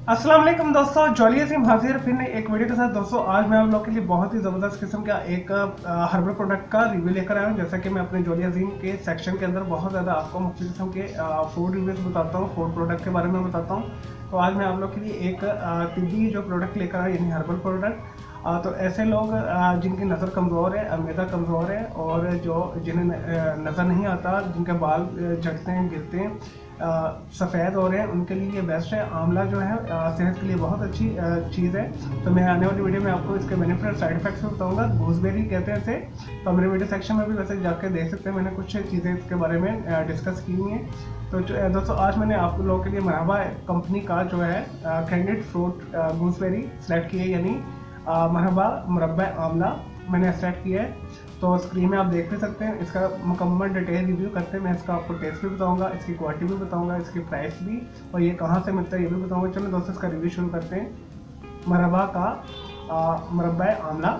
अस्सलाम वालेकुम दोस्तों, जॉली अजीम हाजिर फिर ने एक वीडियो के साथ। दोस्तों आज मैं आप लोग के लिए बहुत ही ज़बरदस्त किस्म का एक हर्बल प्रोडक्ट का रिव्यू लेकर आया हूँ। जैसा कि मैं अपने जॉली अजीम के सेक्शन के अंदर बहुत ज़्यादा आपको मुख्तलिफ किस्म के फूड रिव्यूज़ बताता हूँ, फूड प्रोडक्ट के बारे में बताता हूँ। तो आज मैं आप लोग के लिए एक तिब्बी जो प्रोडक्ट लेकर आया, यानी हर्बल प्रोडक्ट। तो ऐसे लोग जिनकी नज़र कमज़ोर है, मैदा कमज़ोर है, और जो जिन्हें नज़र नहीं आता, जिनके बाल झड़ते हैं, गिरते हैं, सफ़ेद हो रहे हैं, उनके लिए ये बेस्ट है। आंवला जो है सेहत के लिए बहुत अच्छी चीज़ है। तो मैं आने वाली वीडियो में आपको इसके बेनिफिट और साइड इफेक्ट्स भी बताऊंगा। गूसबेरी कहते हैं इसे। तो मेरे वीडियो सेक्शन में भी वैसे जाकर देख सकते हैं, मैंने कुछ चीज़ें इसके बारे में डिस्कस की हुई हैं। तो दोस्तों आज मैंने आप लोगों के लिए मरहबा कंपनी का जो है कैंडिड फ्रूट गूसबेरी सेलेक्ट की है, यानी मरहबा मुरब्बा आंवला मैंने सेलेक्ट किया है। तो स्क्रीन में आप देख भी सकते हैं, इसका मुकम्मल डिटेल रिव्यू करते हैं। मैं इसका आपको टेस्ट भी बताऊंगा, इसकी क्वालिटी भी बताऊंगा, इसकी प्राइस भी, और ये कहाँ से मिलता है ये भी बताऊंगा। चलो दोस्तों इसका रिव्यू शुरू करते हैं। मरहबा का मुरब्बा आंवला।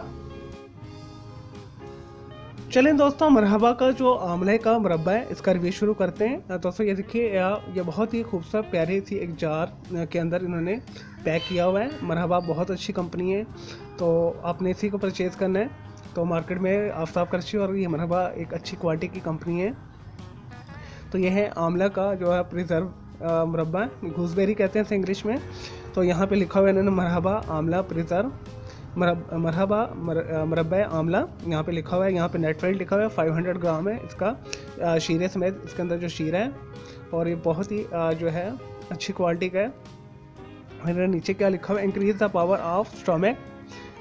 चलें दोस्तों, मरहबा का जो आंवले का मुरब्बा है इसका रिव्यू शुरू करते हैं। दोस्तों ये देखिए, ये बहुत ही खूबसूरत प्यारी सी एक जार के अंदर इन्होंने पैक किया हुआ है। मरहबा बहुत अच्छी कंपनी है, तो आपने इसी को परचेज़ करना है। तो मार्केट में आफ्ताब करची और ये मरहबा एक अच्छी क्वालिटी की कंपनी है। तो ये है आंवला का जो है प्रिजर्व मुरब्बा, गूसबेरी कहते हैं इसे इंग्लिश में। तो यहाँ पे लिखा हुआ है इन्होंने मरहबा आंवला प्रिजर्व, मरहबा मुरब्बा आंवला यहाँ पे लिखा हुआ है। यहाँ पे नेट वेट लिखा हुआ है। 500 ग्राम है इसका शीरे समेत इसके अंदर जो शीरा है, और ये बहुत ही जो है अच्छी क्वालिटी का है। और नीचे क्या लिखा हुआ है, increase the power of stomach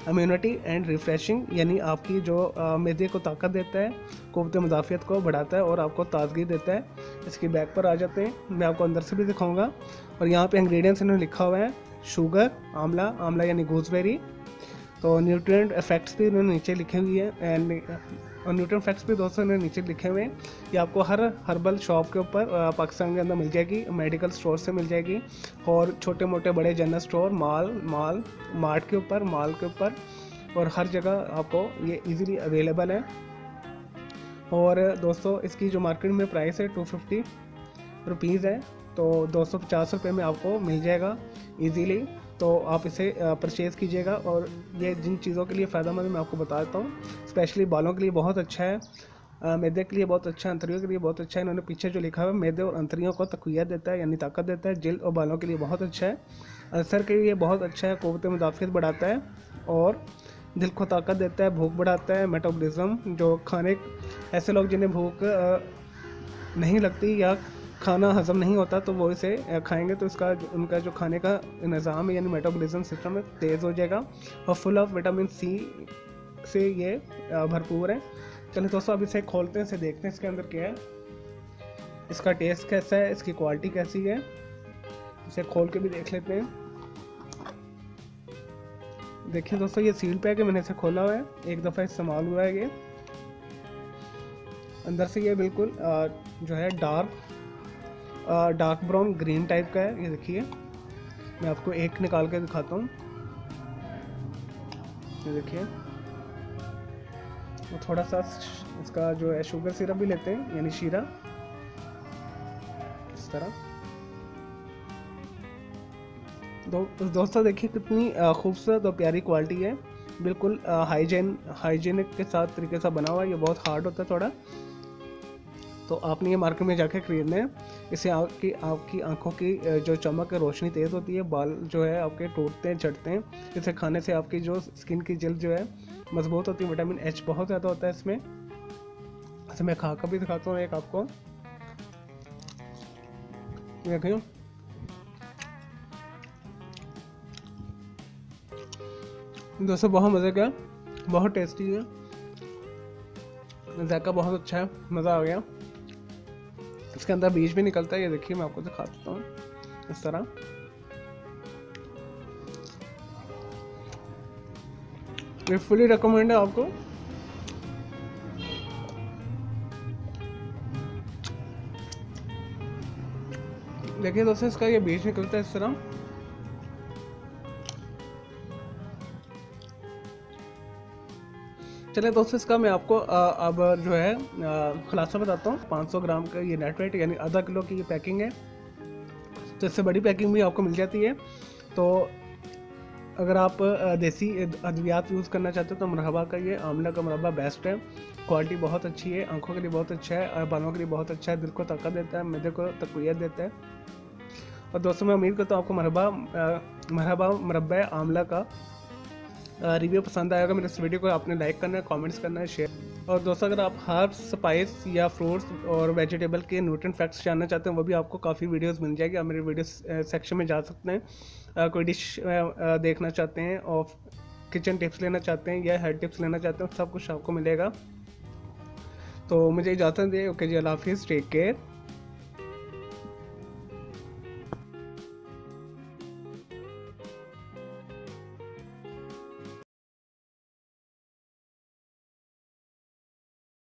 immunity and refreshing, यानी आपकी जो मैदे को ताकत देता है, क़ुव्वत मुदाफ़ियत को बढ़ाता है और आपको ताजगी देता है। इसकी बैक पर आ जाते हैं, मैं आपको अंदर से भी दिखाऊंगा। और यहाँ पे इंग्रेडिएंट्स इन्होंने लिखा हुआ है, शुगर, आंवला यानी गूसबेरी। तो न्यूट्रिएंट इफेक्ट्स भी इन्होंने नीचे लिखे हुए हैं, और न्यूट्रिएंट इफेक्ट्स भी दोस्तों इन्होंने नीचे लिखे हुए हैं। ये आपको हर हर्बल शॉप के ऊपर पाकिस्तान के अंदर मिल जाएगी, मेडिकल स्टोर से मिल जाएगी, और छोटे मोटे बड़े जनरल स्टोर, मार्ट के ऊपर, मॉल के ऊपर, और हर जगह आपको ये इजीली अवेलेबल है। और दोस्तों इसकी जो मार्केट में प्राइस है 250 रुपीज़ है, तो 250 रुपये में आपको मिल जाएगा ईजीली। तो आप इसे परचेज़ कीजिएगा। और ये जिन चीज़ों के लिए फ़ायदेमंद है मैं आपको बता देता हूँ। स्पेशली बालों के लिए बहुत अच्छा है, मैदे के लिए बहुत अच्छा है, अंतरियों के लिए बहुत अच्छा है। इन्होंने पीछे जो लिखा हुआ है, मैदे और अंतरियों को तक़वियत देता है, यानी ताकत देता है। जिल्द और बालों के लिए बहुत अच्छा है, अल्सर के लिए बहुत अच्छा है, क़ुव्वत मुदाफ़ियत बढ़ाता है, और दिल को ताकत देता है, भूख बढ़ाता है, मेटाबॉलिज्म, जो खाने, ऐसे लोग जिन्हें भूख नहीं लगती या खाना हज़म नहीं होता, तो वो इसे खाएंगे तो इसका उनका जो खाने का निज़ाम है, यानी मेटाबॉलिज्म सिस्टम है, तेज़ हो जाएगा। और फुल ऑफ विटामिन सी से ये भरपूर है। चलिए दोस्तों अब इसे खोलते हैं, इसे देखते हैं इसके अंदर क्या है, इसका टेस्ट कैसा है, इसकी क्वालिटी कैसी है। इसे खोल के भी देख लेते हैं। देखिए दोस्तों, ये सील पैक है, मैंने इसे खोला हुआ है, एक दफ़ा इस्तेमाल हुआ है। ये अंदर से ये बिल्कुल जो है डार्क ब्राउन ग्रीन टाइप का है। ये देखिए, मैं आपको एक निकाल के दिखाता हूँ। ये देखिए, वो थोड़ा सा इसका जो है शुगर सिरप भी लेते हैं, यानी शीरा, इस तरह। दोस्तों देखिए कितनी खूबसूरत और प्यारी क्वालिटी है, बिल्कुल हाइजीनिक के साथ तरीके से बना हुआ है। ये बहुत हार्ड होता है थोड़ा, तो आपने ये मार्केट में जाके ख़रीदना है। इससे आपकी आंखों की जो चमक है, रोशनी तेज़ होती है, बाल जो है आपके टूटते हैं, झड़ते हैं। इसे खाने से आपकी जो स्किन की जल्द जो है मजबूत होती है। विटामिन एच बहुत ज़्यादा होता है इसमें। इसे मैं खा कर भी दिखाता हूँ एक आपको, देखिए। दोस्तों बहुत मज़े का, बहुत टेस्टी है, जायका बहुत अच्छा है, मज़ा आ गया। इसके अंदर बीज भी निकलता है, ये देखिए मैं आपको दिखा देता हूँ, इस तरह। ये फुली रिकमेंड है आपको। देखिए दोस्तों, इसका ये बीज निकलता है इस तरह। चलिए दोस्तों, इसका मैं आपको अब जो है खुलासा बताता हूँ। 500 ग्राम का ये नेट वेट, यानी आधा किलो की ये पैकिंग है। तो इससे बड़ी पैकिंग भी आपको मिल जाती है। तो अगर आप देसी अद्वियात यूज़ करना चाहते हो तो मरहबा का ये आंवला का मुरब्बा बेस्ट है। क्वालिटी बहुत अच्छी है, आंखों के लिए बहुत अच्छा है और बालों के लिए बहुत अच्छा है, दिल को ताकत देता है, मैदे को तक़वियत देता है। और दोस्तों मैं उम्मीद करता हूँ आपको मरहबा मुरब्बा आंवला का रिव्यू पसंद आएगा। मेरे इस वीडियो को आपने लाइक करना है, कमेंट्स करना है, शेयर। और दोस्तों अगर आप हर्ब्स, स्पाइस या फ्रूट्स और वेजिटेबल के न्यूट्रिएंट फैक्ट्स जानना चाहते हैं, वो भी आपको काफ़ी वीडियोस मिल जाएगी। आप मेरे वीडियो सेक्शन में जा सकते हैं। कोई डिश देखना चाहते हैं और किचन टिप्स लेना चाहते हैं या हेल्थ टिप्स लेना चाहते हैं, सब कुछ आपको मिलेगा। तो मुझे इजाज़त दें। ओके जी, अल्लाह हाफिज़, टेक केयर।